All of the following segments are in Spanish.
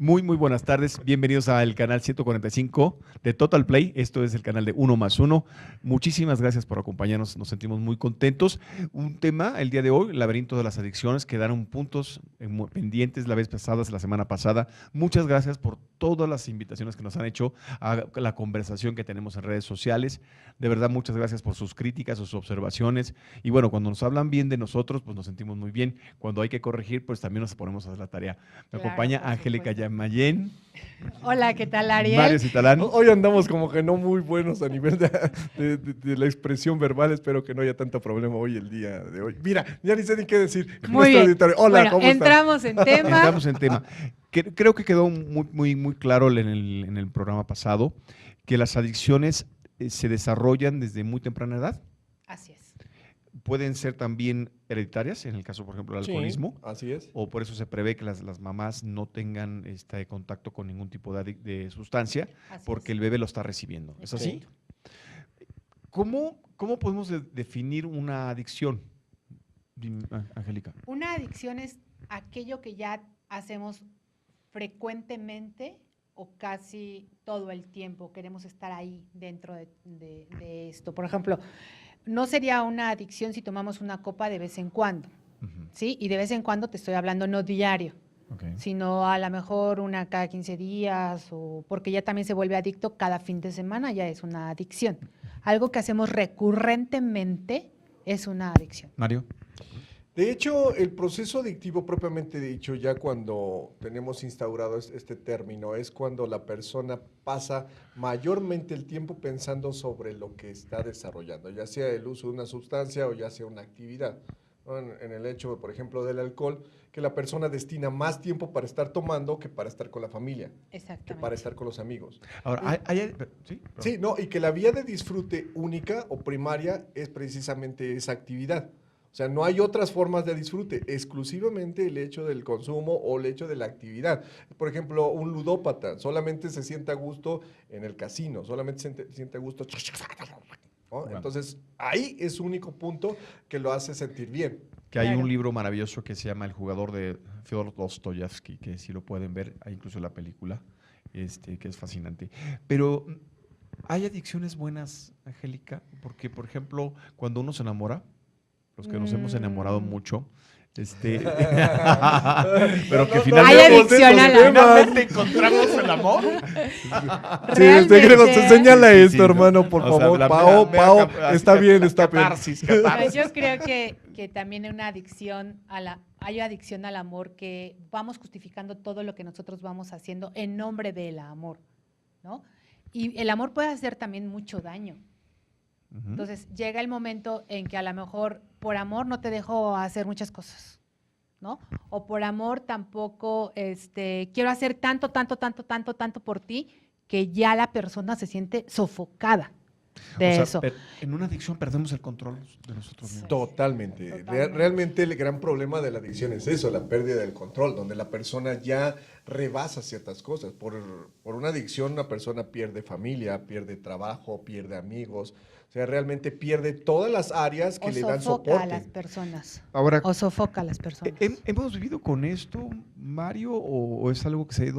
Muy buenas tardes. Bienvenidos al canal 145 de Total Play. Esto es el canal de Uno más Uno. Muchísimas gracias por acompañarnos. Nos sentimos muy contentos. Un tema el día de hoy, el laberinto de las adicciones. Quedaron puntos pendientes la vez pasada, la semana pasada. Muchas gracias por todas las invitaciones que nos han hecho a la conversación que tenemos en redes sociales. De verdad, muchas gracias por sus críticas, sus observaciones. Y bueno, cuando nos hablan bien de nosotros, pues nos sentimos muy bien. Cuando hay que corregir, pues también nos ponemos a hacer la tarea. Me acompaña Angélica Mayén. Hola, ¿qué tal, Ariel? Mario Citalán. Hoy andamos como que no muy buenos a nivel de la expresión verbal. Espero que no haya tanto problema hoy, el día de hoy. Mira, ya ni sé ni qué decir. Muy bien. Hola, bueno, ¿cómo entramos están? en tema. Entramos en tema. Creo que quedó muy claro en el programa pasado que las adicciones se desarrollan desde muy temprana edad. Así es. Pueden ser también hereditarias, en el caso, por ejemplo, del alcoholismo. Sí, así es. O por eso se prevé que las mamás no tengan contacto con ningún tipo de sustancia, Así porque es. el bebé lo está recibiendo. ¿Es así? Sí. ¿Cómo podemos definir una adicción, Angélica? Una adicción es aquello que ya hacemos frecuentemente o casi todo el tiempo. Queremos estar ahí dentro de esto. Por ejemplo, no sería una adicción si tomamos una copa de vez en cuando, ¿sí? Y de vez en cuando te estoy hablando no diario, sino a lo mejor una cada 15 días, o porque ya también se vuelve adicto cada fin de semana, ya es una adicción. Algo que hacemos recurrentemente es una adicción. Mario. De hecho, el proceso adictivo propiamente dicho, ya cuando tenemos instaurado este término, es cuando la persona pasa mayormente el tiempo pensando sobre lo que está desarrollando, ya sea el uso de una sustancia o ya sea una actividad. ¿No? En el hecho, por ejemplo, del alcohol, que la persona destina más tiempo para estar tomando que para estar con la familia, Exactamente. que para estar con los amigos. Ahora, Sí, no, y que la vía de disfrute única o primaria es precisamente esa actividad. O sea, no hay otras formas de disfrute, exclusivamente el hecho del consumo o el hecho de la actividad. Por ejemplo, un ludópata solamente se siente a gusto en el casino, solamente se siente a gusto. ¿No? Bueno. Entonces, ahí es su único punto que lo hace sentir bien. Que hay un libro maravilloso que se llama El jugador de Fyodor Dostoyevsky, que si lo pueden ver, hay incluso la película, que es fascinante. Pero, ¿hay adicciones buenas, Angélica? Porque, por ejemplo, cuando uno se enamora, los que nos hemos enamorado mucho, pero que finalmente encontramos el amor. Sí, señala esto, hermano, por favor. Pao, está bien, está bien. Yo creo que también hay una adicción hay adicción al amor, que vamos justificando todo lo que nosotros vamos haciendo en nombre del amor, ¿no? Y el amor puede hacer también mucho daño. Entonces llega el momento en que a lo mejor por amor no te dejo hacer muchas cosas, ¿no? O por amor tampoco quiero hacer tanto por ti, que ya la persona se siente sofocada de eso. En una adicción perdemos el control de nosotros mismos. Totalmente. Realmente el gran problema de la adicción es eso, la pérdida del control, donde la persona ya rebasa ciertas cosas. Por una adicción una persona pierde familia, pierde trabajo, pierde amigos. O sea, realmente pierde todas las áreas que le dan soporte. Sofoca a las personas. Ahora, o sofoca a las personas. ¿Hemos vivido con esto, Mario, o es algo que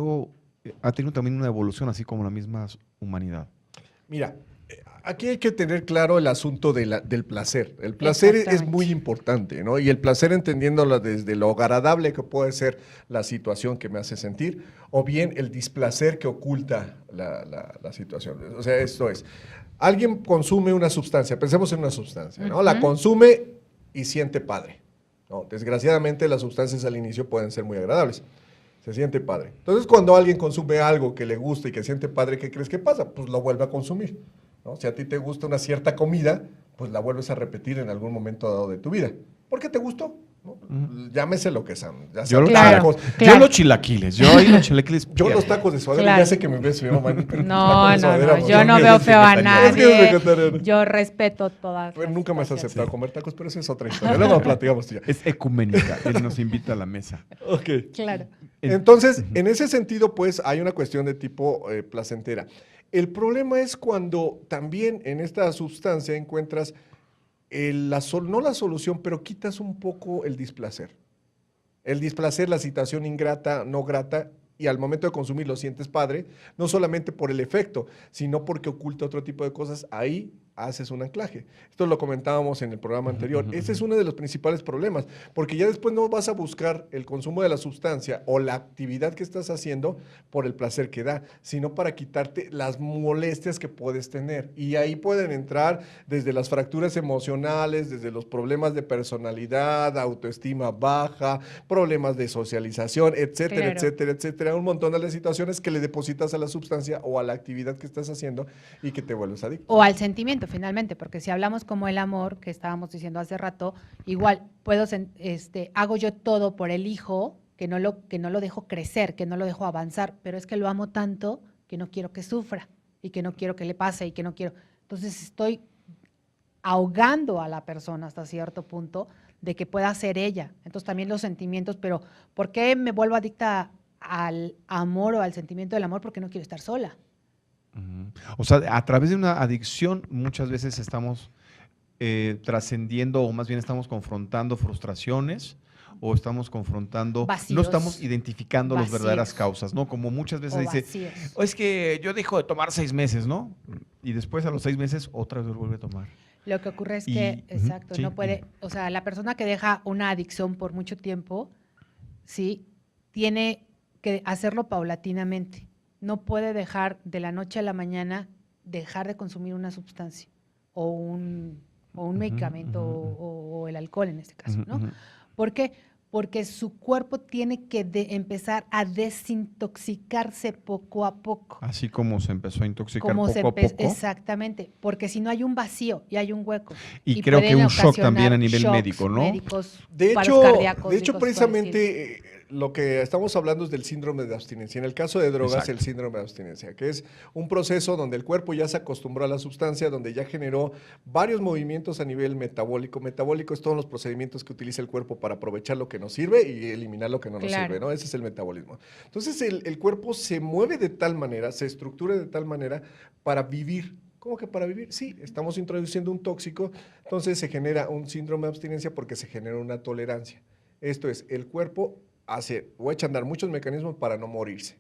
ha tenido también una evolución, así como la misma humanidad? Mira, aquí hay que tener claro el asunto del placer. El placer es muy importante, ¿no? Y el placer entendiéndolo desde lo agradable que puede ser la situación que me hace sentir, o bien el displacer que oculta la situación. O sea, esto es, alguien consume una sustancia, pensemos en una sustancia, ¿no? La consume y siente padre, ¿no? Desgraciadamente las sustancias al inicio pueden ser muy agradables. Se siente padre. Entonces, cuando alguien consume algo que le gusta y que siente padre, ¿qué crees que pasa? Pues lo vuelve a consumir, ¿no? Si a ti te gusta una cierta comida, pues la vuelves a repetir en algún momento dado de tu vida. ¿Por qué te gustó? ¿No? Llámese lo que sean. Yo los chilaquiles. Yo los tacos de suadero. Ya sé que me ves feo, man, pero no, yo no veo feo a nadie. Yo respeto todas. Pero nunca me has aceptado comer tacos, pero eso es otra historia. Luego lo platicamos ya. Es ecuménica. Él nos invita a la mesa. Ok. Claro. Entonces, en ese sentido, pues, hay una cuestión de tipo placentera. El problema es cuando también en esta sustancia encuentras no la solución, pero quitas un poco el displacer. El displacer, la situación ingrata, no grata, y al momento de consumir lo sientes padre, no solamente por el efecto, sino porque oculta otro tipo de cosas, ahí haces un anclaje. Esto lo comentábamos en el programa anterior. Ese es uno de los principales problemas, porque ya después no vas a buscar el consumo de la sustancia o la actividad que estás haciendo por el placer que da, sino para quitarte las molestias que puedes tener. Y ahí pueden entrar desde las fracturas emocionales, desde los problemas de personalidad, autoestima baja, problemas de socialización, etcétera, Claro. etcétera, etcétera. Un montón de situaciones que le depositas a la sustancia o a la actividad que estás haciendo y que te vuelves adicto. O al sentimiento, finalmente, porque si hablamos como el amor, que estábamos diciendo hace rato, igual hago yo todo por el hijo, que no lo dejo crecer, que no lo dejo avanzar, pero es que lo amo tanto que no quiero que sufra y que no quiero que le pase y que no quiero. Entonces estoy ahogando a la persona hasta cierto punto de que pueda ser ella. Entonces también los sentimientos, pero ¿por qué me vuelvo adicta al amor o al sentimiento del amor? Porque no quiero estar sola. O sea, a través de una adicción muchas veces estamos trascendiendo o más bien estamos confrontando frustraciones o estamos confrontando, Vacíos. no estamos identificando las Vacíos. verdaderas causas, ¿no? Como muchas veces O dice, vacíos. "Oh, es que yo dejo de tomar 6 meses, ¿no? Y después a los 6 meses otra vez vuelve a tomar. Lo que ocurre es Y- que, ujú, exacto, sí. no puede, o sea, la persona que deja una adicción por mucho tiempo, sí, tiene que hacerlo paulatinamente. No puede dejar de la noche a la mañana dejar de consumir una sustancia o un medicamento o el alcohol en este caso, ¿no? Ujú. ¿Por qué? Porque su cuerpo tiene que empezar a desintoxicarse poco a poco. Así como se empezó a intoxicar Como se poco a poco. Exactamente, porque si no hay un vacío y hay un hueco. Y creo que pueden un shock también a ocasionar nivel shocks médico, ¿no? médicos, De paros hecho, cardíacos y cosas por el precisamente lo que estamos hablando es del síndrome de abstinencia. En el caso de drogas, Exacto. el síndrome de abstinencia, que es un proceso donde el cuerpo ya se acostumbró a la sustancia, donde ya generó varios movimientos a nivel metabólico. Metabólico es todos los procedimientos que utiliza el cuerpo para aprovechar lo que nos sirve y eliminar lo que no nos Claro. sirve, ¿no? Ese es el metabolismo. Entonces, el cuerpo se mueve de tal manera, se estructura de tal manera para vivir. ¿Cómo que para vivir? Sí, estamos introduciendo un tóxico, entonces se genera un síndrome de abstinencia porque se genera una tolerancia. Esto es, el cuerpo hace o echa a andar muchos mecanismos para no morirse.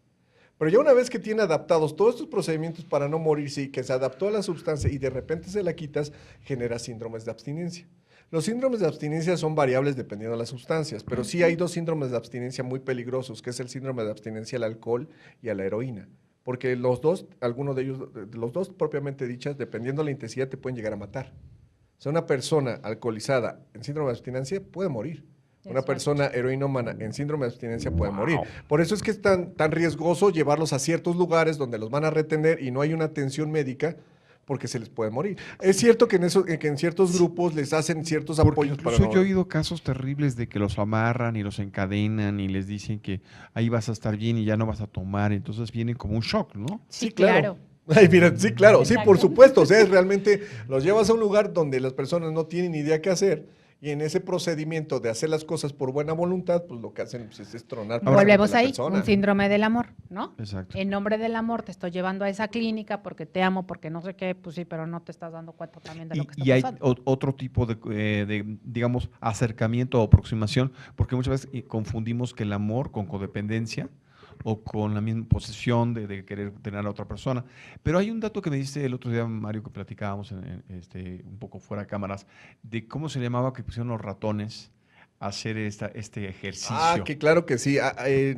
Pero ya una vez que tiene adaptados todos estos procedimientos para no morirse y que se adaptó a la sustancia y de repente se la quitas, genera síndromes de abstinencia. Los síndromes de abstinencia son variables dependiendo de las sustancias, pero sí hay dos síndromes de abstinencia muy peligrosos, que es el síndrome de abstinencia al alcohol y a la heroína. Porque los dos, algunos de ellos, los dos propiamente dichas, dependiendo de la intensidad, te pueden llegar a matar. O sea, una persona alcoholizada en síndrome de abstinencia puede morir. Una persona heroinómana en síndrome de abstinencia puede morir. Por eso es que es tan riesgoso llevarlos a ciertos lugares donde los van a retener y no hay una atención médica porque se les puede morir. Es cierto que en ciertos grupos les hacen ciertos Porque apoyos para incluso no... yo he oído casos terribles de que los amarran y los encadenan y les dicen que ahí vas a estar bien y ya no vas a tomar, entonces vienen como un shock, ¿no? Sí, claro. Ay, mira, sí, claro, sí, por Exacto. supuesto. O sea, es realmente los llevas a un lugar donde las personas no tienen idea qué hacer y en ese procedimiento de hacer las cosas por buena voluntad, pues lo que hacen pues, es tronar. Volvemos la ahí, persona. un síndrome del amor, ¿no? Exacto. En nombre del amor te estoy llevando a esa clínica porque te amo, porque no sé qué, pues sí, pero no te estás dando cuenta también de lo que está Y hay pasando. otro tipo digamos, acercamiento o aproximación, porque muchas veces confundimos que el amor con codependencia o con la misma posesión de querer tener a la otra persona. Pero hay un dato que me diste el otro día, Mario, que platicábamos un poco fuera de cámaras, de cómo se llamaba que pusieron los ratones a hacer este ejercicio. Ah, que claro que sí.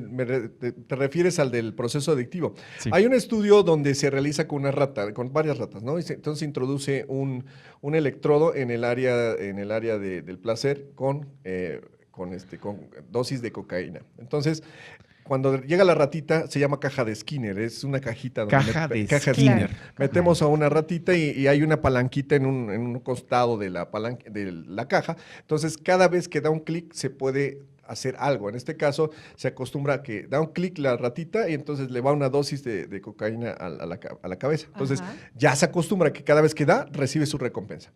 Te refieres al del proceso adictivo. Sí. Hay un estudio donde se realiza con una rata, con varias ratas, ¿no? Entonces se introduce un electrodo en el área del placer con dosis de cocaína. Entonces, cuando llega la ratita, se llama caja de Skinner, es una cajita. Donde Caja de Skinner. Skinner. Metemos a una ratita y hay una palanquita en un costado de la caja. Entonces, cada vez que da un clic, se puede hacer algo. En este caso, se acostumbra a que da un clic la ratita y entonces le va una dosis de cocaína a la cabeza. Entonces, Ajá. ya se acostumbra a que cada vez que da, recibe su recompensa.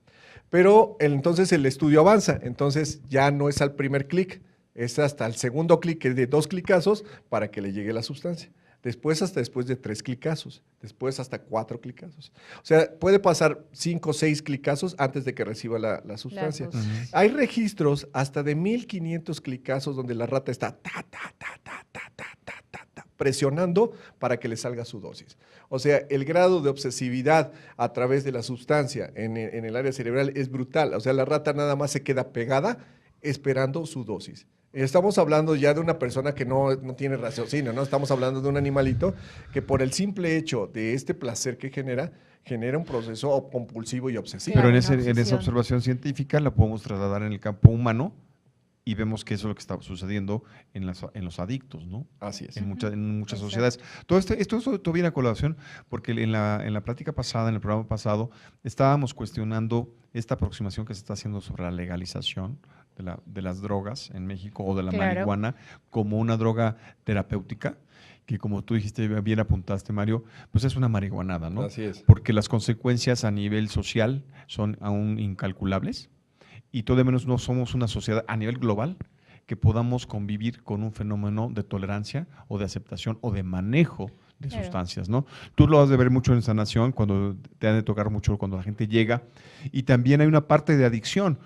Pero entonces el estudio avanza. Entonces, ya no es al primer clic, es hasta el segundo clic, que es de 2 clicazos, para que le llegue la sustancia. Después hasta después de 3 clicazos, después hasta 4 clicazos. O sea, puede pasar 5 o 6 clicazos antes de que reciba la sustancia. sustancia. Ujú. Hay registros hasta de 1500 clicazos donde la rata está presionando para que le salga su dosis. O sea, el grado de obsesividad a través de la sustancia en el área cerebral es brutal. O sea, la rata nada más se queda pegada esperando su dosis. Estamos hablando ya de una persona que no tiene raciocinio, ¿no? Estamos hablando de un animalito que por el simple hecho de este placer que genera un proceso compulsivo y obsesivo. Pero Claro, en esa observación científica la podemos trasladar en el campo humano y vemos que eso es lo que está sucediendo en los adictos, ¿no? Así es. En muchas Exacto. sociedades. Esto viene a colación porque en la plática pasada, en el programa pasado, estábamos cuestionando esta aproximación que se está haciendo sobre la legalización de las drogas en México o de la Claro. marihuana como una droga terapéutica, que como tú dijiste, bien apuntaste, Mario, pues es una marihuanada, ¿no? Así es. Porque las consecuencias a nivel social son aún incalculables y todo de menos no somos una sociedad a nivel global que podamos convivir con un fenómeno de tolerancia o de aceptación o de manejo de Claro. sustancias, ¿no? Tú lo has de ver mucho en sanación, cuando te han de tocar mucho cuando la gente llega, y también hay una parte de adicción.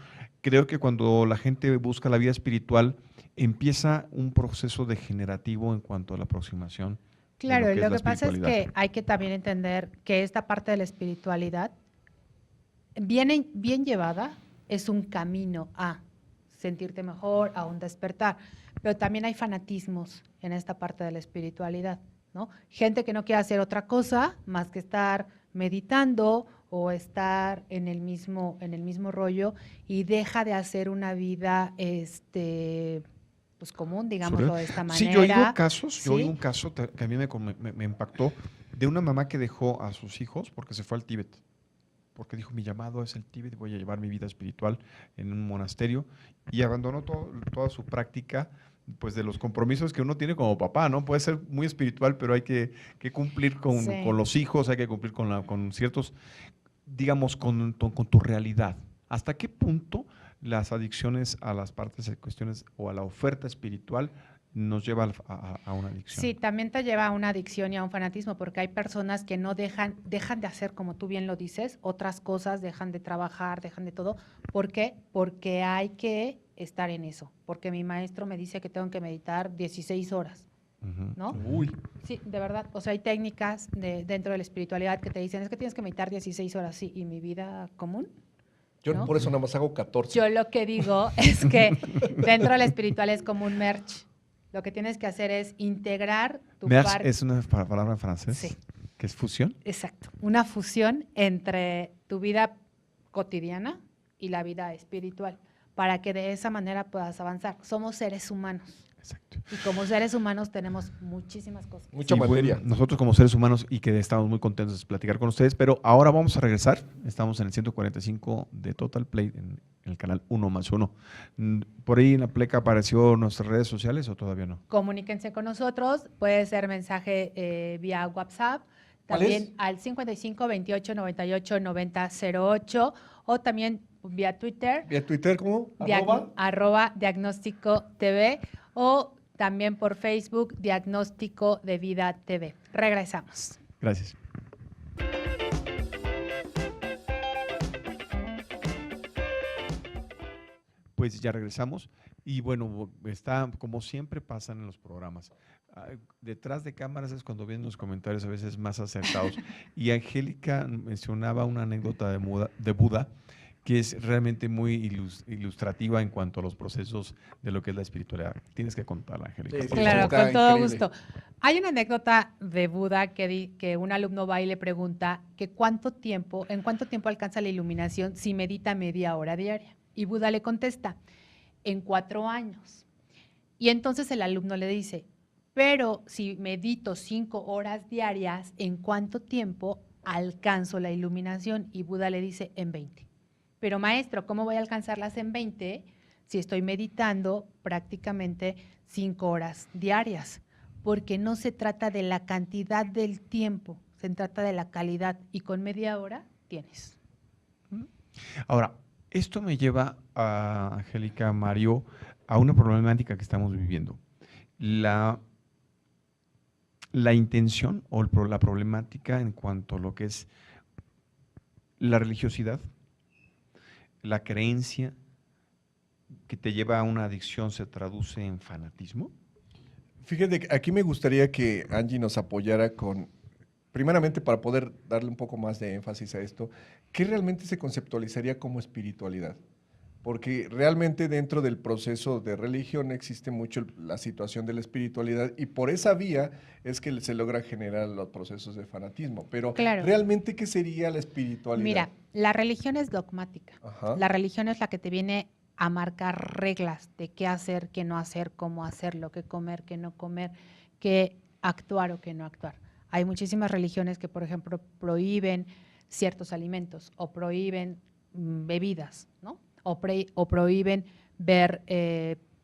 Creo que cuando la gente busca la vida espiritual, empieza un proceso degenerativo en cuanto a la aproximación. Claro, de lo la que pasa es espiritualidad. que hay que también entender que esta parte de la espiritualidad, bien llevada, es un camino a sentirte mejor, a un despertar, pero también hay fanatismos en esta parte de la espiritualidad, ¿no? Gente que no quiere hacer otra cosa más que estar meditando o estar en el mismo rollo y deja de hacer una vida pues común, digámoslo de esta manera. Sí, yo ¿sí? oí un caso que a mí me impactó de una mamá que dejó a sus hijos porque se fue al Tíbet. Porque dijo, mi llamado es el Tíbet, voy a llevar mi vida espiritual en un monasterio, y abandonó toda su práctica, pues de los compromisos que uno tiene como papá, ¿no? Puede ser muy espiritual, pero hay que cumplir con Sí. los hijos, hay que cumplir con ciertos, digamos, con tu realidad. ¿Hasta qué punto las adicciones a las partes, cuestiones o a la oferta espiritual nos lleva a una adicción? Sí, también te lleva a una adicción y a un fanatismo, porque hay personas que no dejan de hacer, como tú bien lo dices, otras cosas, dejan de trabajar, dejan de todo. ¿Por qué? Porque hay que estar en eso, porque mi maestro me dice que tengo que meditar 16 horas, Ujú. ¿no? Uy. Sí, de verdad. O sea, hay técnicas dentro de la espiritualidad que te dicen, es que tienes que meditar 16 horas, sí, y mi vida común. Yo ¿no? por eso nada más hago 14. Yo lo que digo es que dentro de la espiritual es como un merch. Lo que tienes que hacer es integrar tu Merch parte. es una palabra en francés, Sí. que es fusión. Exacto. Una fusión entre tu vida cotidiana y la vida espiritual, para que de esa manera puedas avanzar. Somos seres humanos. Exacto. Y como seres humanos tenemos muchísimas cosas. Mucha Y bueno, materia. nosotros como seres humanos y que estamos muy contentos de platicar con ustedes, pero ahora vamos a regresar. Estamos en el 145 de Total Play, en el canal 1+1. ¿Por ahí en la pleca apareció nuestras redes sociales o todavía no? Comuníquense con nosotros, puede ser mensaje vía WhatsApp, ¿Cuál también es? al 55 28 98 90 08 o también vía Twitter, ¿Vía Twitter cómo? @, Diagnóstico TV o también por Facebook, Diagnóstico de Vida TV. Regresamos. Gracias. Pues ya regresamos y bueno, está como siempre pasan en los programas. Detrás de cámaras es cuando vienen los comentarios a veces más acertados. Y Angélica mencionaba una anécdota de Buda que es realmente muy ilustrativa en cuanto a los procesos de lo que es la espiritualidad. Tienes que contarla, Angélica. Sí, sí, Claro, está con todo increíble. gusto. Hay una anécdota de Buda que un alumno va y le pregunta que en cuánto tiempo alcanza la iluminación si medita media hora diaria. Y Buda le contesta, en 4 años. Y entonces el alumno le dice, pero si medito 5 horas diarias, ¿en cuánto tiempo alcanzo la iluminación? Y Buda le dice, en 20. Pero maestro, ¿cómo voy a alcanzarlas en 20 si estoy meditando prácticamente 5 horas diarias? Porque no se trata de la cantidad del tiempo, se trata de la calidad. Y con media hora tienes. Ahora, esto me lleva a, Angélica, Mario, a una problemática que estamos viviendo. La intención o la problemática en cuanto a lo que es la religiosidad, la creencia que te lleva a una adicción se traduce en fanatismo. Fíjate, aquí me gustaría que Angie nos apoyara con, primeramente para poder darle un poco más de énfasis a esto, ¿qué realmente se conceptualizaría como espiritualidad? Porque realmente dentro del proceso de religión existe mucho la situación de la espiritualidad y por esa vía es que se logra generar los procesos de fanatismo. Pero Claro. realmente, ¿qué sería la espiritualidad? Mira, la religión es dogmática. Ajá. La religión es la que te viene a marcar reglas de qué hacer, qué no hacer, cómo hacerlo, qué comer, qué no comer, qué actuar o qué no actuar. Hay muchísimas religiones que, por ejemplo, prohíben ciertos alimentos o prohíben bebidas, ¿no? O prohíben ver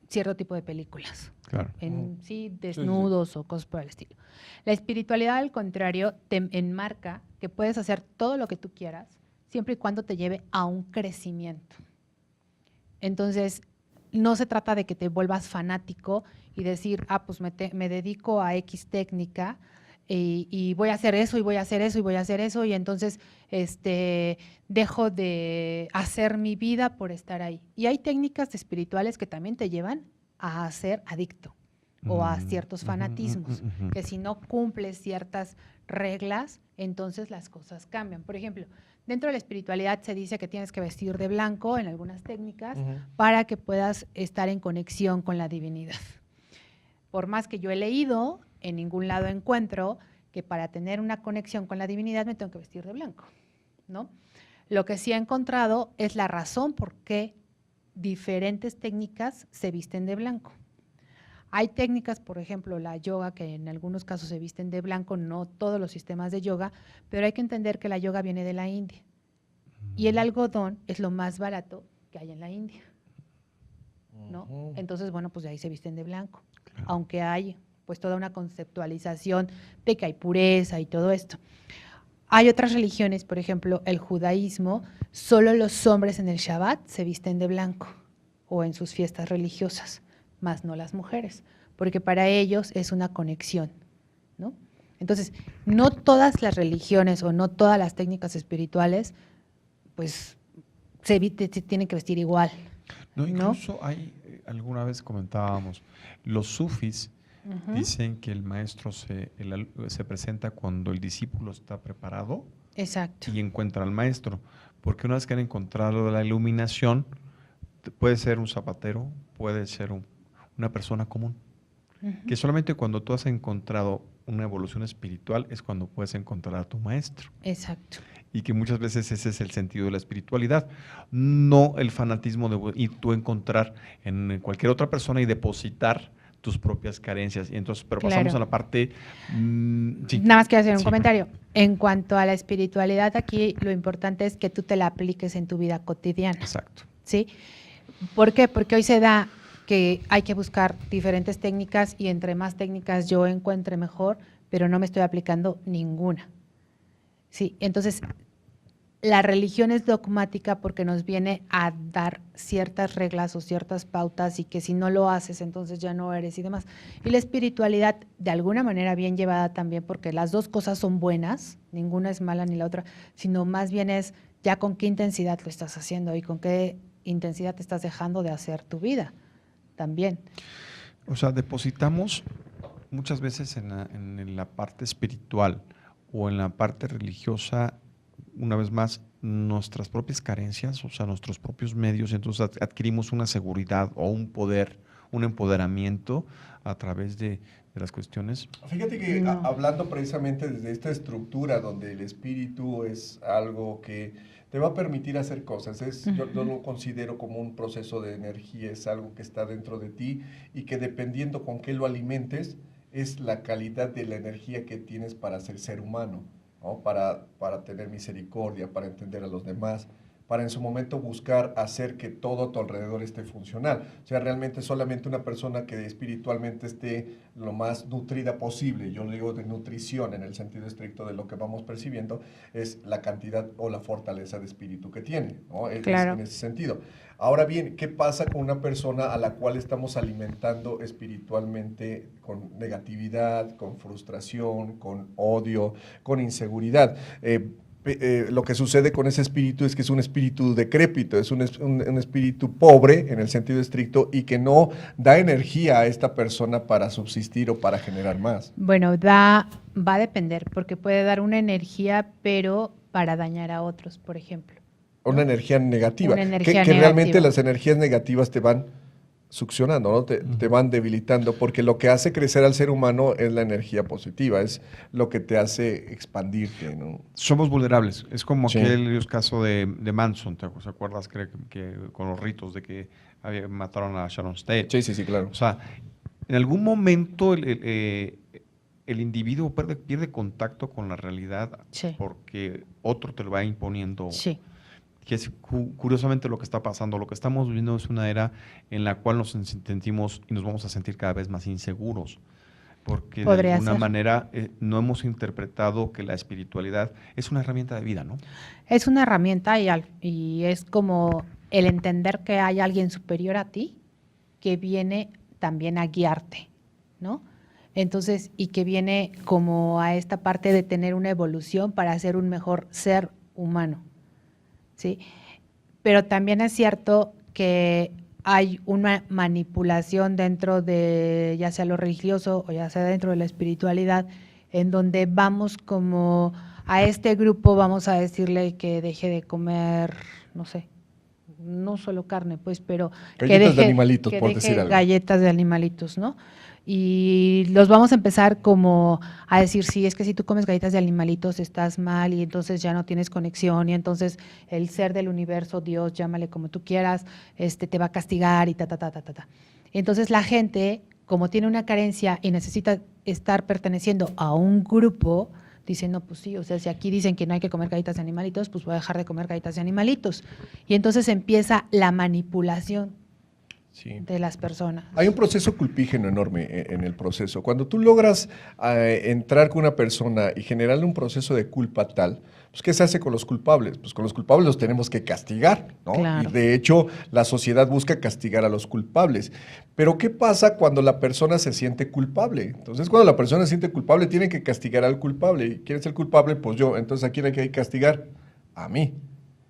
cierto tipo de películas. Claro. Sí, desnudos o cosas por el estilo. La espiritualidad, al contrario, te enmarca que puedes hacer todo lo que tú quieras, siempre y cuando te lleve a un crecimiento. Entonces, no se trata de que te vuelvas fanático y decir, pues me dedico a X técnica y voy a hacer eso y voy a hacer eso y voy a hacer eso y entonces dejo de hacer mi vida por estar ahí. Y hay técnicas espirituales que también te llevan a ser adicto o a ciertos fanatismos, que si no cumples ciertas reglas, entonces las cosas cambian. Por ejemplo, dentro de la espiritualidad se dice que tienes que vestir de blanco en algunas técnicas para que puedas estar en conexión con la divinidad. Por más que yo he leído, en ningún lado encuentro que para tener una conexión con la divinidad me tengo que vestir de blanco, ¿no? Lo que sí he encontrado es la razón por qué diferentes técnicas se visten de blanco. Hay técnicas, por ejemplo, la yoga, que en algunos casos se visten de blanco, no todos los sistemas de yoga, pero hay que entender que la yoga viene de la India. Y el algodón es lo más barato que hay en la India, ¿no? Entonces, bueno, pues de ahí se visten de blanco. Claro. Aunque hay pues toda una conceptualización de que hay pureza y todo esto. Hay otras religiones, por ejemplo, el judaísmo, solo los hombres en el Shabbat se visten de blanco o en sus fiestas religiosas, más no las mujeres, porque para ellos es una conexión, ¿no? Entonces, no todas las religiones o no todas las técnicas espirituales, pues, se tienen que vestir igual. No, incluso hay, alguna vez comentábamos, los sufis dicen que el maestro se presenta cuando el discípulo está preparado. Exacto. Y encuentra al maestro, porque una vez que han encontrado la iluminación, puede ser un zapatero, puede ser una persona común, que solamente cuando tú has encontrado una evolución espiritual es cuando puedes encontrar a tu maestro. Exacto. Y que muchas veces ese es el sentido de la espiritualidad, no el fanatismo de tú encontrar en cualquier otra persona y depositar tus propias carencias. Y entonces, pero pasamos a la parte... sí. Nada más quiero hacer un comentario. En cuanto a la espiritualidad, aquí lo importante es que tú te la apliques en tu vida cotidiana. Exacto. ¿Sí? ¿Por qué? Porque hoy se da que hay que buscar diferentes técnicas y entre más técnicas yo encuentre mejor, pero no me estoy aplicando ninguna. Sí, entonces la religión es dogmática porque nos viene a dar ciertas reglas o ciertas pautas y que si no lo haces entonces ya no eres y demás. Y la espiritualidad de alguna manera bien llevada también, porque las dos cosas son buenas, ninguna es mala ni la otra, sino más bien es ya con qué intensidad lo estás haciendo y con qué intensidad te estás dejando de hacer tu vida también. O sea, depositamos muchas veces en la parte espiritual o en la parte religiosa, una vez más, nuestras propias carencias, o sea, nuestros propios medios, entonces adquirimos una seguridad o un poder, un empoderamiento a través de las cuestiones. Fíjate que hablando precisamente desde esta estructura donde el espíritu es algo que te va a permitir hacer cosas, yo lo considero como un proceso de energía, es algo que está dentro de ti y que dependiendo con qué lo alimentes, es la calidad de la energía que tienes para ser humano, ¿no? Para tener misericordia, para entender a los demás, para en su momento buscar hacer que todo a tu alrededor esté funcional. O sea, realmente solamente una persona que espiritualmente esté lo más nutrida posible, yo lo digo de nutrición en el sentido estricto de lo que vamos percibiendo, es la cantidad o la fortaleza de espíritu que tiene, ¿no? Claro. En ese sentido. Ahora bien, ¿qué pasa con una persona a la cual estamos alimentando espiritualmente con negatividad, con frustración, con odio, con inseguridad? lo que sucede con ese espíritu es que es un espíritu decrépito, es un espíritu pobre en el sentido estricto y que no da energía a esta persona para subsistir o para generar más. Bueno, va a depender, porque puede dar una energía, pero para dañar a otros, por ejemplo. Una energía negativa. Una energía que realmente negativa. las energías negativas te van succionando, ¿no? Te van debilitando, porque lo que hace crecer al ser humano es la energía positiva, es lo que te hace expandirte, ¿no? Somos vulnerables. Es como Sí. aquel caso de Manson, ¿te acuerdas? Creo que con los ritos de que mataron a Sharon Tate. Sí, sí, sí, claro. O sea, en algún momento el individuo pierde contacto con la realidad Sí. porque otro te lo va imponiendo. Sí. Que es curiosamente lo que está pasando. Lo que estamos viviendo es una era en la cual nos sentimos y nos vamos a sentir cada vez más inseguros. Porque de Podría alguna ser. manera no hemos interpretado que la espiritualidad es una herramienta de vida, ¿no? Es una herramienta y es como el entender que hay alguien superior a ti que viene también a guiarte, ¿no? Entonces, y que viene como a esta parte de tener una evolución para ser un mejor ser humano, ¿sí? Pero también es cierto que hay una manipulación dentro de ya sea lo religioso o ya sea dentro de la espiritualidad, en donde vamos como a este grupo, vamos a decirle que deje de comer, no sé, no solo carne, pues, pero Galletas de animalitos, que por deje decir algo. galletas de animalitos, ¿no? Y los vamos a empezar como a decir, sí, es que si tú comes galletas de animalitos estás mal y entonces ya no tienes conexión y entonces el ser del universo, Dios, llámale como tú quieras, te va a castigar y ta, ta, ta, ta, ta, ta. Entonces la gente, como tiene una carencia y necesita estar perteneciendo a un grupo, dice, no, pues sí, o sea, si aquí dicen que no hay que comer galletas de animalitos, pues voy a dejar de comer galletas de animalitos. Y entonces empieza la manipulación Sí. de las personas. Hay un proceso culpígeno enorme en el proceso. Cuando tú logras entrar con una persona y generarle un proceso de culpa tal, pues ¿qué se hace con los culpables? Pues con los culpables los tenemos que castigar, ¿no? Claro. Y de hecho la sociedad busca castigar a los culpables. Pero ¿qué pasa cuando la persona se siente culpable? Entonces cuando la persona se siente culpable tiene que castigar al culpable. ¿Y quién es el culpable? Pues yo. Entonces ¿a quién hay que castigar? A mí.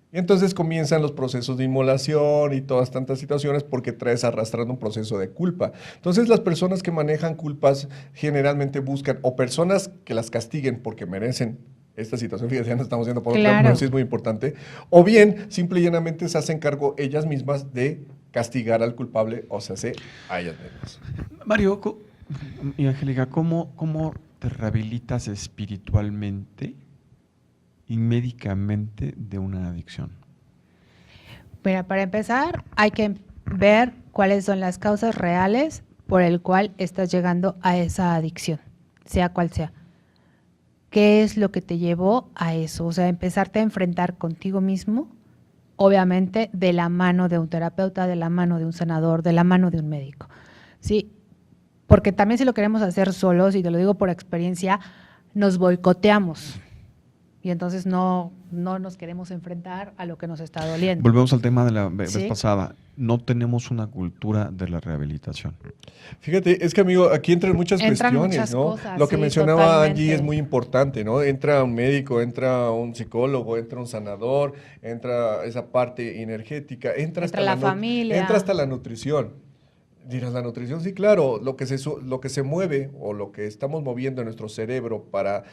Y entonces comienzan los procesos de inmolación y todas tantas situaciones porque traes arrastrando un proceso de culpa. Entonces las personas que manejan culpas generalmente buscan o personas que las castiguen porque merecen esta situación, fíjate, ya nos estamos yendo por otro lado, Claro. pero sí es muy importante, o bien simple y llanamente se hacen cargo ellas mismas de castigar al culpable, o sea, a ellas mismas. Mario y Angélica, ¿cómo te rehabilitas espiritualmente y médicamente de una adicción? Mira, para empezar, hay que ver cuáles son las causas reales por el cual estás llegando a esa adicción, sea cual sea. ¿Qué es lo que te llevó a eso? O sea, empezarte a enfrentar contigo mismo, obviamente de la mano de un terapeuta, de la mano de un sanador, de la mano de un médico, ¿sí? Porque también si lo queremos hacer solos, y te lo digo por experiencia, nos boicoteamos. Y entonces no nos queremos enfrentar a lo que nos está doliendo. Volvemos al tema de la vez Sí. pasada. No tenemos una cultura de la rehabilitación. Fíjate, es que amigo, aquí entran muchas Entran cuestiones, muchas ¿no? cosas, Lo que sí, mencionaba totalmente. Angie es muy importante, ¿no? Entra un médico, entra un psicólogo, entra un sanador, entra esa parte energética, entra hasta la familia. entra hasta la nutrición. Dirás, la nutrición, sí, claro, lo que se mueve o lo que estamos moviendo en nuestro cerebro para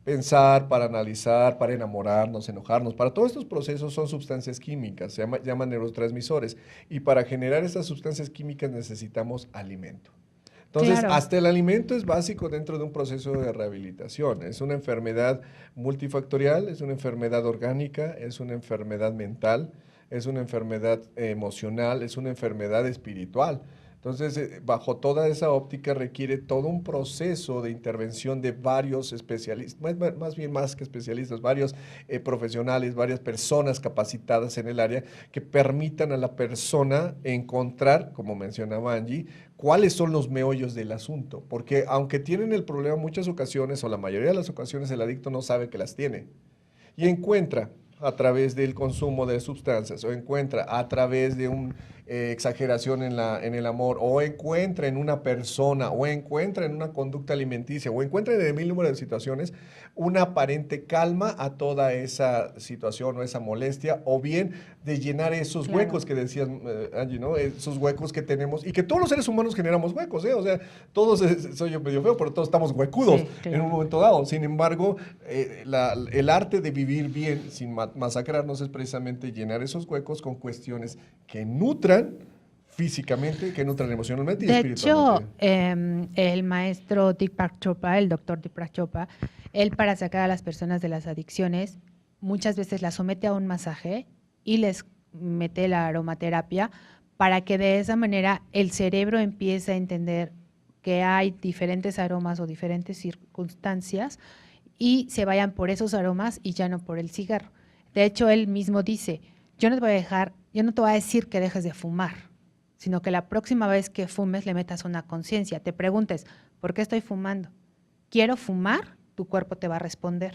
pensar, para analizar, para enamorarnos, enojarnos, para todos estos procesos son sustancias químicas, se llaman neurotransmisores, y para generar estas sustancias químicas necesitamos alimento. Entonces, Claro. hasta el alimento es básico dentro de un proceso de rehabilitación. Es una enfermedad multifactorial, es una enfermedad orgánica, es una enfermedad mental, es una enfermedad emocional, es una enfermedad espiritual. Entonces, bajo toda esa óptica requiere todo un proceso de intervención de varios especialistas, más que especialistas, varios profesionales, varias personas capacitadas en el área que permitan a la persona encontrar, como mencionaba Angie, cuáles son los meollos del asunto. Porque aunque tienen el problema muchas ocasiones, o la mayoría de las ocasiones, el adicto no sabe que las tiene. Y encuentra a través del consumo de sustancias o encuentra a través de un exageración en el amor, o encuentra en una persona, o encuentra en una conducta alimenticia, o encuentra en mil número de situaciones una aparente calma a toda esa situación o esa molestia, o bien de llenar esos huecos que decías, Angie, ¿no? Esos huecos que tenemos, y que todos los seres humanos generamos huecos, ¿eh? O sea, todos, soy yo medio feo, pero todos estamos huecudos en un momento dado. Sin embargo, el arte de vivir bien sin masacrarnos es precisamente llenar esos huecos con cuestiones que nutran físicamente, que nutran emocionalmente y espiritualmente. De hecho, el maestro Deepak Chopra, el doctor Deepak Chopra, él para sacar a las personas de las adicciones, muchas veces las somete a un masaje y les mete la aromaterapia para que de esa manera el cerebro empiece a entender que hay diferentes aromas o diferentes circunstancias y se vayan por esos aromas y ya no por el cigarro. De hecho, él mismo dice, yo no te voy a decir que dejes de fumar, sino que la próxima vez que fumes le metas una conciencia, te preguntes, ¿por qué estoy fumando? ¿Quiero fumar? Tu cuerpo te va a responder.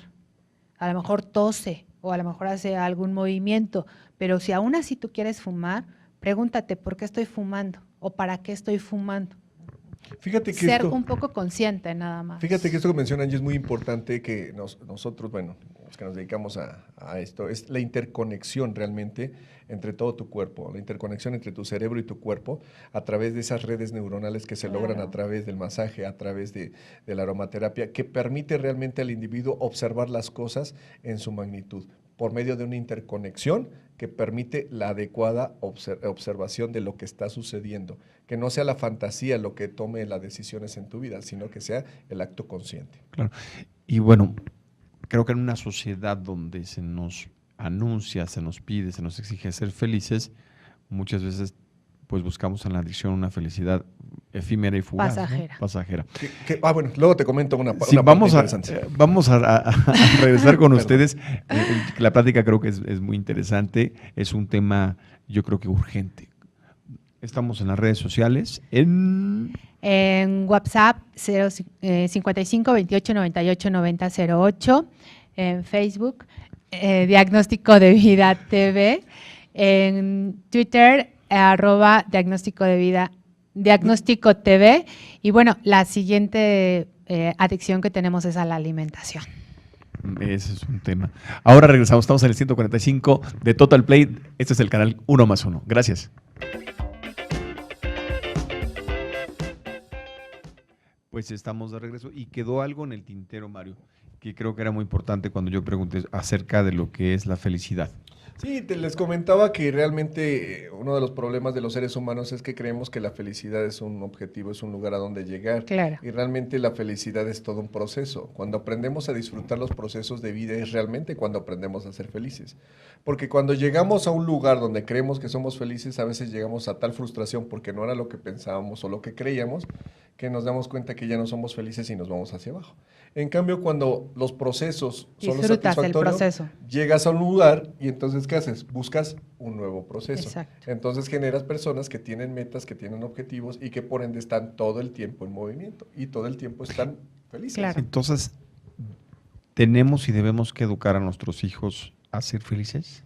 A lo mejor tose o a lo mejor hace algún movimiento, pero si aún así tú quieres fumar, pregúntate, ¿por qué estoy fumando? ¿O para qué estoy fumando? Fíjate que Ser un poco consciente nada más. Fíjate que esto que menciona Angie es muy importante, que nosotros, bueno, los que nos dedicamos a esto, es la interconexión realmente entre todo tu cuerpo, la interconexión entre tu cerebro y tu cuerpo a través de esas redes neuronales que se logran a través del masaje, a través de la aromaterapia, que permite realmente al individuo observar las cosas en su magnitud, por medio de una interconexión que permite la adecuada observación de lo que está sucediendo, que no sea la fantasía lo que tome las decisiones en tu vida, sino que sea el acto consciente. Claro. Y bueno, creo que en una sociedad donde se nos anuncia, se nos pide, se nos exige ser felices, muchas veces pues buscamos en la adicción una felicidad efímera y fugaz, pasajera. ¿no? Pasajera. Bueno, luego te comento una sí, vamos a regresar con ustedes. La plática creo que es muy interesante, es un tema yo creo que urgente. Estamos en las redes sociales, en WhatsApp 55 28 98 90 08, en Facebook Diagnóstico de Vida TV, en Twitter @Diagnóstico de Vida, Diagnóstico TV, y bueno, la siguiente adicción que tenemos es a la alimentación. Ese es un tema. Ahora regresamos, estamos en el 145 de Total Play. Este es el canal 1+1. Gracias. Pues estamos de regreso y quedó algo en el tintero, Mario, que creo que era muy importante cuando yo pregunté acerca de lo que es la felicidad. Sí, les comentaba que realmente uno de los problemas de los seres humanos es que creemos que la felicidad es un objetivo, es un lugar a donde llegar. Claro. Y realmente la felicidad es todo un proceso. Cuando aprendemos a disfrutar los procesos de vida es realmente cuando aprendemos a ser felices. Porque cuando llegamos a un lugar donde creemos que somos felices, a veces llegamos a tal frustración porque no era lo que pensábamos o lo que creíamos, que nos damos cuenta que ya no somos felices y nos vamos hacia abajo. En cambio, cuando los procesos son los satisfactorios, llegas a un lugar y entonces, ¿qué haces? Buscas un nuevo proceso. Exacto. Entonces generas personas que tienen metas, que tienen objetivos y que por ende están todo el tiempo en movimiento y todo el tiempo están felices. Claro. Entonces, ¿tenemos y debemos que educar a nuestros hijos a ser felices?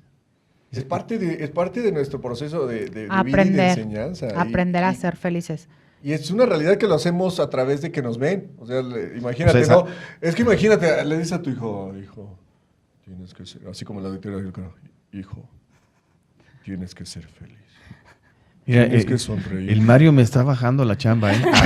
Es parte de nuestro proceso de vida y de enseñanza. Aprender a ser felices. Y es una realidad que lo hacemos a través de que nos ven. O sea, imagínate, ¿no? Es que imagínate, le dices a tu hijo, tienes que ser, así como la doctora del canal, hijo, tienes que ser feliz. Mira, tienes que sonreír. El Mario me está bajando la chamba, ¿eh? Esa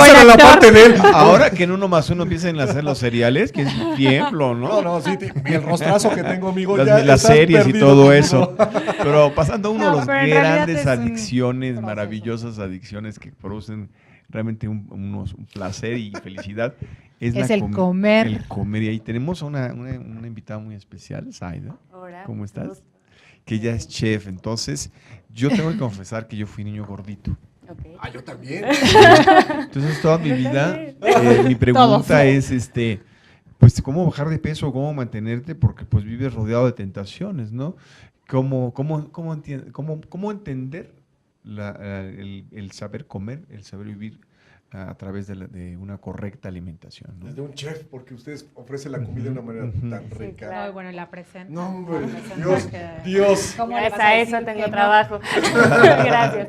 era la parte de él. Ahora que en 1+1 empiecen a hacer los seriales, que es tiempo, ¿no? No, sí, y el rostrazo que tengo, amigo, las series y todo conmigo. eso. Pero pasando a uno de los grandes es adicciones, maravillosas adicciones que producen realmente un placer y felicidad, es el comer. El comer. Y ahí tenemos una invitada muy especial, Zaida. Hola. ¿Cómo estás? Que ella es chef. Entonces, yo tengo que confesar que yo fui niño gordito. Okay. Yo también. Entonces, toda mi vida, mi pregunta es, pues, ¿cómo bajar de peso? ¿Cómo mantenerte? Porque, pues, vives rodeado de tentaciones, ¿no? ¿Cómo entender el saber comer, el saber vivir a través de una correcta alimentación, ¿no? Desde un chef, porque ustedes ofrecen la comida de una manera tan Sí, rica. claro. No, bueno, la presenta. No, hombre, La presenta Dios, que- Dios. ¿Cómo le vas Gracias a decir eso tengo que no? trabajo. Gracias.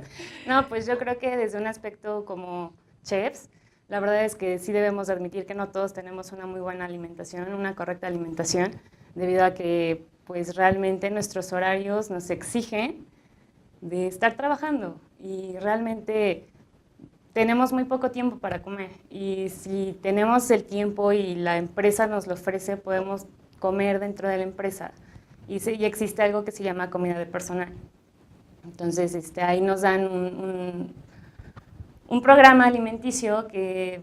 No, pues yo creo que desde un aspecto como chefs, la verdad es que sí debemos admitir que no todos tenemos una muy buena alimentación, una correcta alimentación, debido a que pues realmente nuestros horarios nos exigen de estar trabajando y realmente tenemos muy poco tiempo para comer y si tenemos el tiempo y la empresa nos lo ofrece, podemos comer dentro de la empresa y existe algo que se llama comida de personal. Entonces, ahí nos dan un programa alimenticio que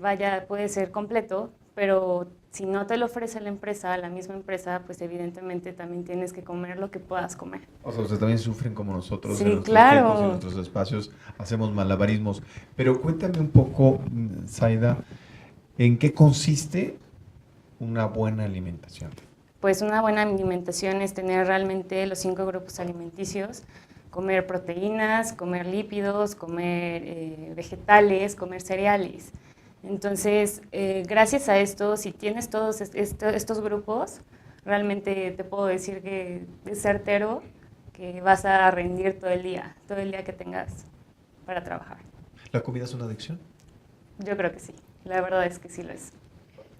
puede ser completo, pero si no te lo ofrece la misma empresa, pues evidentemente también tienes que comer lo que puedas comer. O sea, ustedes también sufren como nosotros Sí, en nuestros claro. tiempos, en nuestros espacios, hacemos malabarismos. Pero cuéntame un poco, Zaida, ¿en qué consiste una buena alimentación? Pues una buena alimentación es tener realmente los 5 grupos alimenticios, comer proteínas, comer lípidos, comer vegetales, comer cereales. Entonces, gracias a esto, si tienes todos estos grupos, realmente te puedo decir que es certero que vas a rendir todo el día que tengas para trabajar. ¿La comida es una adicción? Yo creo que sí, la verdad es que sí lo es.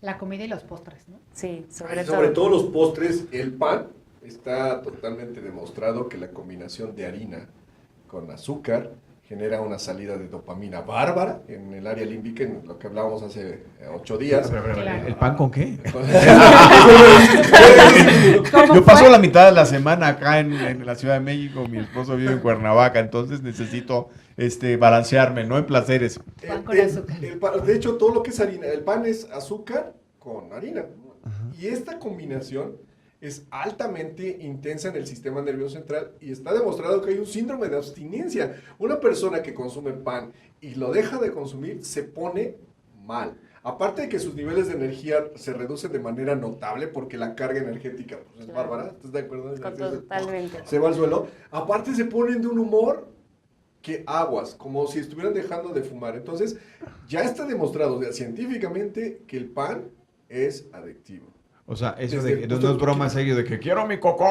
La comida y los postres, ¿no? Sí, Sobre todo los postres, el pan, está totalmente demostrado que la combinación de harina con azúcar genera una salida de dopamina bárbara en el área límbica, en lo que hablábamos hace 8 días. Claro. ¿El pan con qué? ¿Cómo Yo paso fue? la mitad de la semana acá en la Ciudad de México, mi esposo vive en Cuernavaca, entonces necesito balancearme, ¿no? En placeres. Pan con azúcar. De hecho, todo lo que es harina, el pan es azúcar con harina. Y esta combinación es altamente intensa en el sistema nervioso central y está demostrado que hay un síndrome de abstinencia. Una persona que consume pan y lo deja de consumir se pone mal. Aparte de que sus niveles de energía se reducen de manera notable porque la carga energética pues, es Claro. bárbara. ¿Estás de acuerdo? Totalmente. Se va al suelo. Aparte se ponen de un humor que aguas, como si estuvieran dejando de fumar. Entonces, ya está demostrado científicamente que el pan es adictivo. O sea, eso Desde de el no gusto- es broma serio de que quiero mi cocón.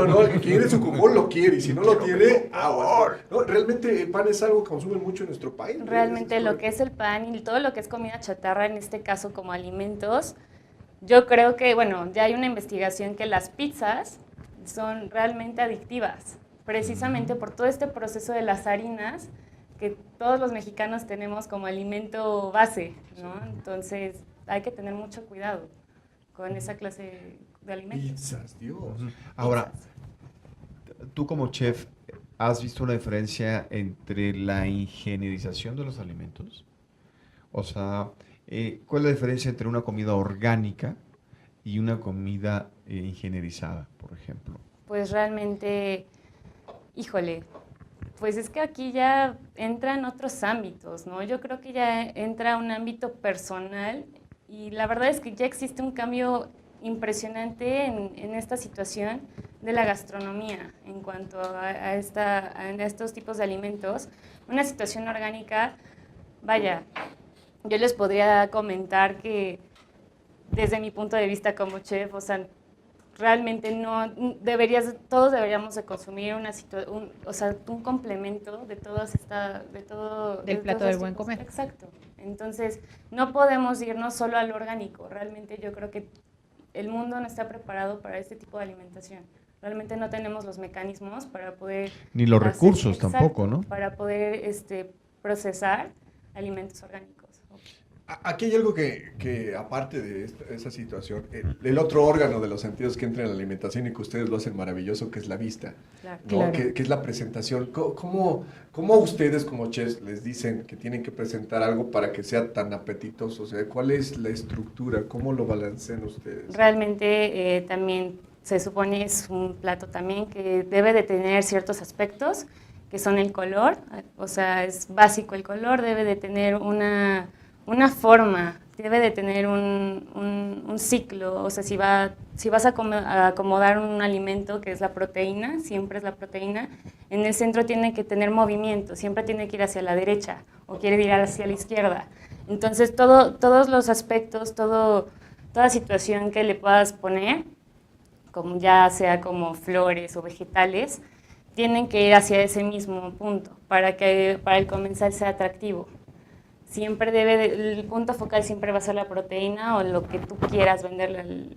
No, el que quiere su cocón lo quiere y si no lo tiene, aguas. No, realmente el pan es algo que consume mucho en nuestro país. Realmente lo que es el pan y todo lo que es comida chatarra, en este caso como alimentos, yo creo que, bueno, ya hay una investigación que las pizzas son realmente adictivas, precisamente por todo este proceso de las harinas que todos los mexicanos tenemos como alimento base, ¿no? Entonces hay que tener mucho cuidado con esa clase de alimentos. Pizzas, Dios. Ahora, tú como chef, ¿has visto una diferencia entre la ingenierización de los alimentos? O sea, ¿cuál es la diferencia entre una comida orgánica y una comida ingenierizada, por ejemplo? Pues realmente, híjole, pues es que aquí ya entran otros ámbitos, ¿no? Yo creo que ya entra un ámbito personal y la verdad es que ya existe un cambio impresionante en esta situación de la gastronomía en cuanto a estos tipos de alimentos. Una situación orgánica, vaya, yo les podría comentar que desde mi punto de vista como chef, o sea, realmente todos deberíamos de consumir un complemento de todo Del plato todos del los buen tipos. comer. Exacto. Entonces, no podemos irnos solo al orgánico. Realmente yo creo que el mundo no está preparado para este tipo de alimentación. Realmente no tenemos los mecanismos para poder Ni los hacer- recursos exacto, tampoco, ¿no? para poder procesar alimentos orgánicos. Aquí hay algo que aparte de esa situación, el otro órgano de los sentidos que entra en la alimentación y que ustedes lo hacen maravilloso, que es la vista, Claro. ¿no? Claro. Que es la presentación. ¿Cómo ustedes como chefs les dicen que tienen que presentar algo para que sea tan apetitoso? O sea, ¿cuál es la estructura? ¿Cómo lo balancean ustedes? Realmente también se supone es un plato también que debe de tener ciertos aspectos que son el color, o sea, es básico el color, debe de tener una forma, debe de tener un ciclo, o sea, si vas a acomodar un alimento que es la proteína, siempre es la proteína, en el centro tiene que tener movimiento, siempre tiene que ir hacia la derecha o quiere ir hacia la izquierda. Entonces, todos los aspectos, toda situación que le puedas poner, como ya sea como flores o vegetales, tienen que ir hacia ese mismo punto para el comensal sea atractivo. El punto focal siempre va a ser la proteína o lo que tú quieras venderle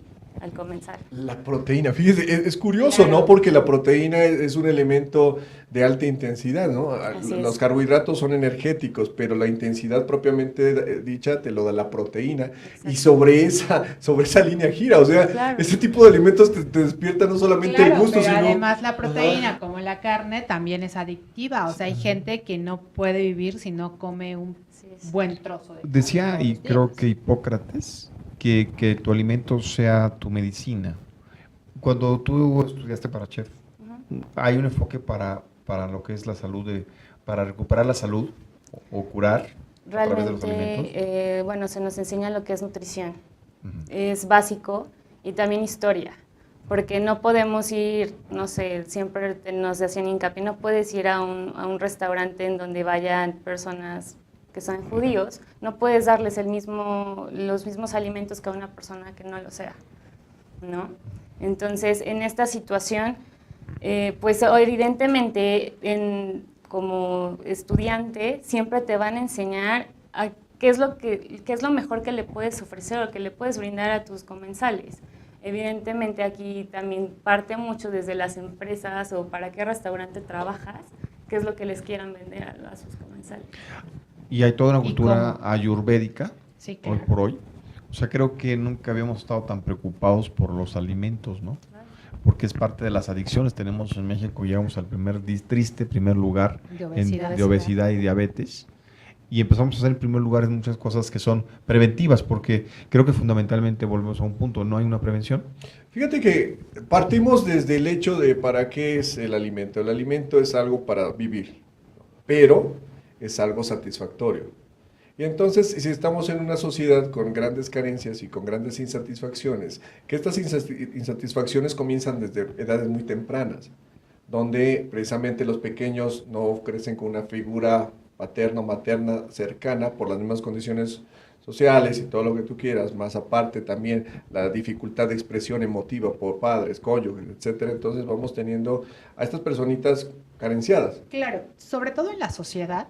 al comensal. La proteína, fíjese, es curioso, ¿no? Porque la proteína es un elemento de alta intensidad, ¿no? Los carbohidratos son energéticos, pero la intensidad propiamente dicha te lo da la proteína. Exacto. Y sobre esa línea gira, o sea, claro, ese tipo de alimentos te despierta no solamente el gusto, pero sino... además la proteína, como la carne, también es adictiva, o sea, hay gente que no puede vivir si no come un buen trozo de carne. Decía, y creo que Hipócrates, que tu alimento sea tu medicina. Cuando tú estudiaste para chef, ¿hay un enfoque para lo que es la salud, para recuperar la salud o curar a través de los alimentos? Bueno, se nos enseña lo que es nutrición. Es básico, y también historia. Porque no podemos ir, no sé, siempre nos hacían hincapié, no puedes ir a un restaurante en donde vayan personas que son judíos, no puedes darles los mismos alimentos que a una persona que no lo sea, ¿no? Entonces, en esta situación, pues evidentemente, como estudiante, siempre te van a enseñar qué es lo mejor que le puedes ofrecer o que le puedes brindar a tus comensales. Evidentemente, aquí también parte mucho desde las empresas o para qué restaurante trabajas, qué es lo que les quieran vender a sus comensales. Y hay toda una cultura ayurvédica, sí, claro, hoy por hoy. O sea, creo que nunca habíamos estado tan preocupados por los alimentos, ¿no? Porque es parte de las adicciones. Tenemos en México, llegamos al triste primer lugar de obesidad y diabetes. Y empezamos a hacer en primer lugar muchas cosas que son preventivas, porque creo que fundamentalmente volvemos a un punto, no hay una prevención. Fíjate que partimos desde el hecho de para qué es el alimento. El alimento es algo para vivir, pero es algo satisfactorio. Y entonces, si estamos en una sociedad con grandes carencias y con grandes insatisfacciones, que estas insatisfacciones comienzan desde edades muy tempranas, donde precisamente los pequeños no crecen con una figura paterna o materna cercana por las mismas condiciones sociales y todo lo que tú quieras, más aparte también la dificultad de expresión emotiva por padres, cónyuges, etcétera. Entonces vamos teniendo a estas personitas carenciadas. Claro, sobre todo en la sociedad,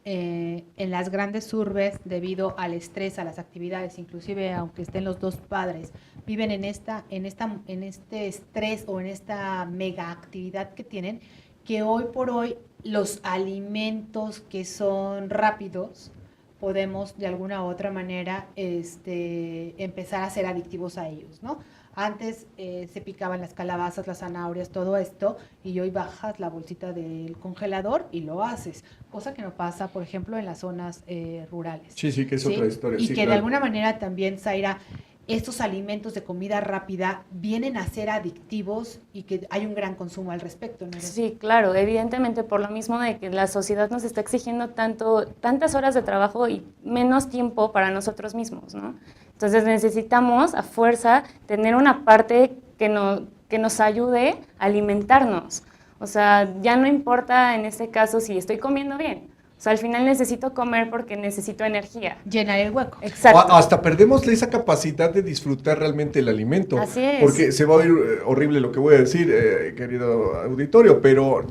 en las grandes urbes, debido al estrés, a las actividades, inclusive aunque estén los dos padres, viven en este estrés o en esta mega actividad que tienen, que hoy por hoy los alimentos que son rápidos podemos de alguna u otra manera empezar a ser adictivos a ellos, ¿no? Antes se picaban las calabazas, las zanahorias, todo esto, y hoy bajas la bolsita del congelador y lo haces, cosa que no pasa, por ejemplo, en las zonas rurales. Sí, que es otra historia. Y sí, que claro, de alguna manera también, Zaira, estos alimentos de comida rápida vienen a ser adictivos y que hay un gran consumo al respecto, ¿no? Sí, claro, evidentemente por lo mismo de que la sociedad nos está exigiendo tantas horas de trabajo y menos tiempo para nosotros mismos, ¿no? Entonces necesitamos a fuerza tener una parte que nos ayude a alimentarnos. O sea, ya no importa en este caso si estoy comiendo bien. O sea, al final necesito comer porque necesito energía. Llenar el hueco. Exacto. Hasta perdemos esa capacidad de disfrutar realmente el alimento. Así es. Porque se va a oír horrible lo que voy a decir, querido auditorio, pero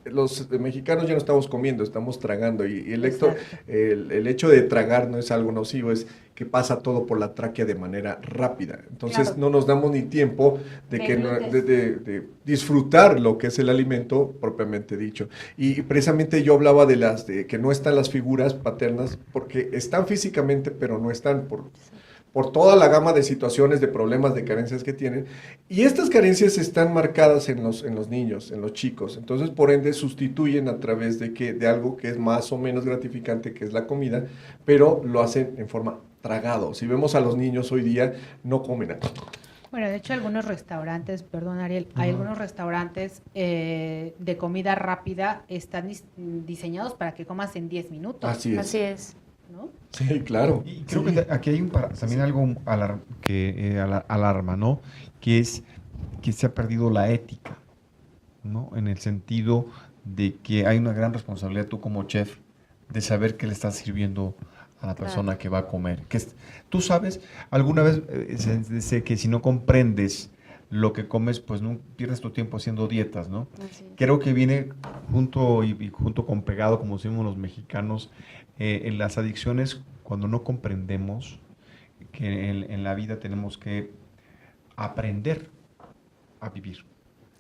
los mexicanos ya no estamos comiendo, estamos tragando. Y el hecho de tragar no es algo nocivo, es que pasa todo por la tráquea de manera rápida. Entonces no nos damos ni tiempo de disfrutar lo que es el alimento propiamente dicho. Y precisamente yo hablaba de que no están las figuras paternas, porque están físicamente, pero no están por toda la gama de situaciones, de problemas, de carencias que tienen. Y estas carencias están marcadas en los niños, en los chicos. Entonces, por ende, sustituyen a través de algo que es más o menos gratificante, que es la comida, pero lo hacen en forma tragado. Si vemos a los niños hoy día, no comen. Bueno, de hecho, algunos restaurantes, perdón Ariel, hay algunos restaurantes de comida rápida están diseñados para que comas en 10 minutos. Así es. Así es. ¿No? Sí, claro. Y creo que aquí hay también algo que alarma, ¿no? Que es que se ha perdido la ética, ¿no? En el sentido de que hay una gran responsabilidad tú como chef de saber qué le estás sirviendo a la persona que va a comer. Tú sabes, alguna vez se dice que si no comprendes lo que comes, pues no pierdes tu tiempo haciendo dietas, ¿no? Así. Creo que viene junto y junto con pegado, como decimos los mexicanos, en las adicciones, cuando no comprendemos que en la vida tenemos que aprender a vivir.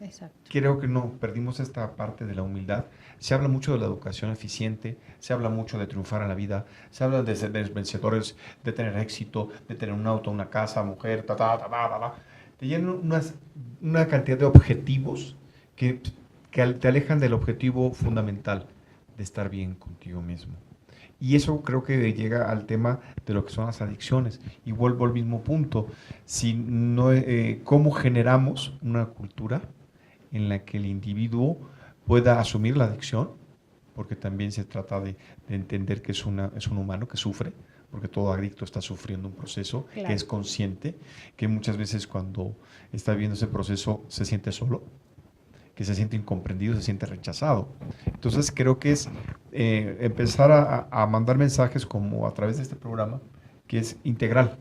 Exacto. Creo que no, perdimos esta parte de la humildad. Se habla mucho de la educación eficiente, se habla mucho de triunfar en la vida, se habla de ser vencedores, de tener éxito, de tener un auto, una casa, mujer, Te llenan una cantidad de objetivos que te alejan del objetivo fundamental de estar bien contigo mismo. Y eso creo que llega al tema de lo que son las adicciones. Y vuelvo al mismo punto. Si no, ¿cómo generamos una cultura en la que el individuo pueda asumir la adicción? Porque también se trata de entender que es un humano que sufre, porque todo adicto está sufriendo un proceso, Claro. que es consciente, que muchas veces cuando está viviendo ese proceso se siente solo, que se siente incomprendido, se siente rechazado. Entonces creo que es empezar a mandar mensajes como a través de este programa, que es integral,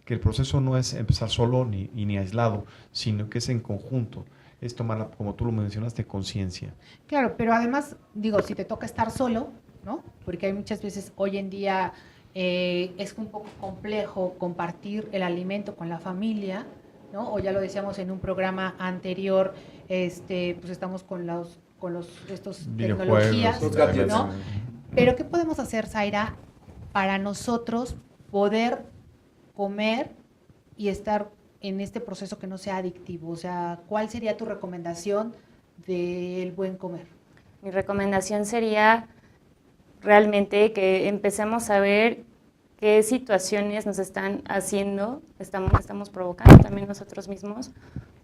que el proceso no es empezar solo ni aislado, sino que es en conjunto, es tomar, como tú lo mencionaste, conciencia. Claro, pero además, digo, si te toca estar solo, ¿no? Porque hay muchas veces hoy en día es un poco complejo compartir el alimento con la familia, ¿no? O ya lo decíamos en un programa anterior, pues estamos con estos tecnologías, los gadgets. ¿no? Pero ¿qué podemos hacer, Zaira, para nosotros poder comer y estar en este proceso que no sea adictivo? O sea, ¿cuál sería tu recomendación del buen comer? Mi recomendación sería realmente que empecemos a ver qué situaciones nos están haciendo, estamos provocando también nosotros mismos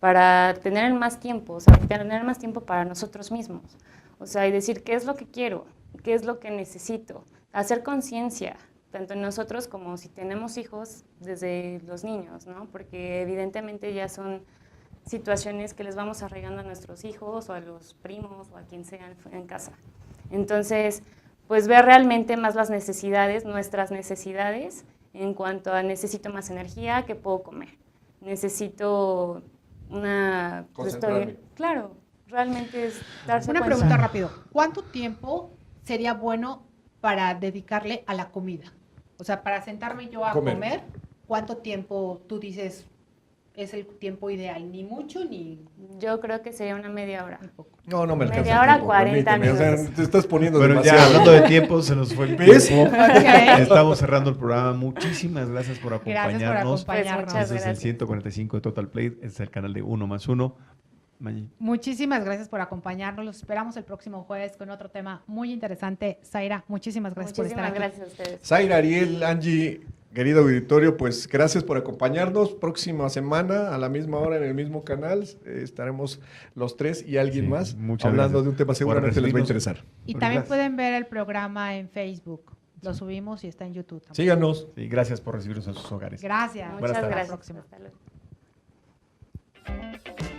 para tener más tiempo, o sea, tener más tiempo para nosotros mismos. O sea, y decir qué es lo que quiero, qué es lo que necesito, hacer conciencia, tanto en nosotros como si tenemos hijos desde los niños, ¿no? Porque evidentemente ya son situaciones que les vamos arraigando a nuestros hijos o a los primos o a quien sea en casa. Entonces, pues ver realmente más las necesidades, nuestras necesidades, en cuanto a necesito más energía, ¿qué puedo comer? Necesito una... Concentrarme. Claro, realmente es darse Una cuenta. pregunta rápido. ¿Cuánto tiempo sería bueno para dedicarle a la comida? O sea, para sentarme yo a comer, ¿cuánto tiempo tú dices es el tiempo ideal? Ni mucho ni Yo creo que sería una media hora. poco. No me alcanza Media el hora, tiempo, 40 permíteme, o sea, minutos. te estás poniendo Bueno, demasiado. ya hablando de tiempo, se nos fue el ¿Ves? tiempo. Ok. Estamos cerrando el programa. Muchísimas gracias por Gracias por acompañarnos. acompañarnos. Pues muchas Este es el gracias. 145 de Total Play, este es el canal de 1+1. Maggi. Muchísimas gracias por acompañarnos. Los esperamos el próximo jueves con otro tema muy interesante. Zaira, muchísimas gracias por estar Muchísimas aquí. gracias a ustedes. Zaira, Ariel, Angie, querido auditorio, pues gracias por acompañarnos. Próxima semana, a la misma hora, en el mismo canal, estaremos los tres y alguien Sí, más muchas hablando gracias de un tema por seguramente les va a recibirnos. interesar. Y Pues también gracias. pueden ver el programa en Facebook. Lo subimos y está en YouTube también. Síganos. Sí, gracias por recibirnos en sus hogares. Gracias. Buenas Muchas tardes. Hasta la gracias. próxima. Hasta luego.